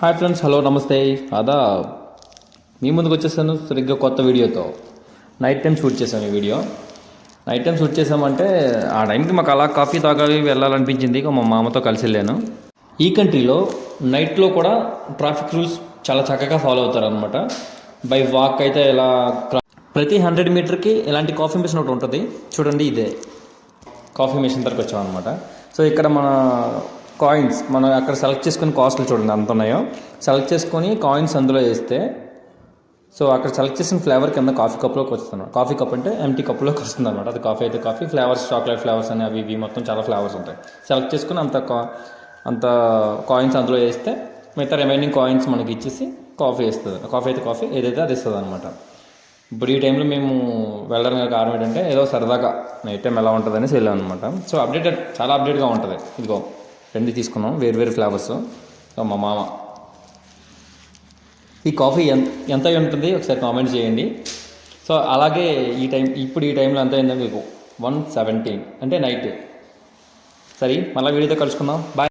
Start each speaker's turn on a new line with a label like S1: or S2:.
S1: Hi friends, hello, నమస్తే, ఆదాబ్. మీ ముందుకు వచ్చేసాను సరిగ్గా కొత్త వీడియోతో. నైట్ టైం షూట్ చేసాం ఈ వీడియో. నైట్ టైం షూట్ చేసామంటే ఆ టైంకి మాకు అలా కాఫీ తాగాలి వెళ్ళాలనిపించింది. మా మామతో కలిసి వెళ్ళాను. ఈ కంట్రీలో నైట్లో కూడా ట్రాఫిక్ రూల్స్ చాలా చక్కగా ఫాలో అవుతారనమాట. బై వాక్ అయితే ఇలా ప్రతి 100 మీటర్కి ఇలాంటి కాఫీ మిషన్ ఒకటి ఉంటుంది. చూడండి, ఇదే కాఫీ మిషన్ దగ్గరకు వచ్చామన్నమాట. సో ఇక్కడ మన కాయిన్స్ మనం అక్కడ సెలెక్ట్ చేసుకుని కాస్ట్లు చూడండి ఎంత ఉన్నాయో. సెలెక్ట్ చేసుకొని కాయిన్స్ అందులో వేస్తే సో అక్కడ సెలెక్ట్ చేసిన ఫ్లేవర్ కింద కాఫీ కప్లోకి వస్తున్నాం. కాఫీ కప్ అంటే ఎంటీ కప్లోకి వస్తుంది అనమాట. అది కాఫీ అయితే కాఫీ, ఫ్లేవర్స్ చాక్లెట్ ఫ్లేవర్స్ అని అవి ఇవి మొత్తం చాలా ఫ్లేవర్స్ ఉంటాయి. సెలెక్ట్ చేసుకుని అంత కాయిన్స్ అందులో వేస్తే మిగతా రిమైనింగ్ కాయిన్స్ మనకి ఇచ్చేసి కాఫీ వేస్తుంది. కాఫీ అయితే కాఫీ, ఏదైతే అది ఇస్తుంది అనమాట. ఇప్పుడు ఈ టైంలో మేము వెళ్ళడానికి కారణం ఏంటంటే ఏదో సరదాగా నైట్ టైం ఎలా ఉంటుంది అనేసి వెళ్ళాం అనమాట. సో చాలా అప్డేట్గా ఉంటుంది. ఇదిగో రెండు తీసుకున్నాం, వేరు ఫ్లేవర్స్. మా మామ ఈ కాఫీ ఎంత ఉంటుంది ఒకసారి కామెంట్ చేయండి. సో అలాగే ఈ టైంలో ఎంత అయిందో మీకు 1:17 అంటే నైట్. సరే, మళ్ళీ వీడియోతో కలుసుకుందాం. బాయ్.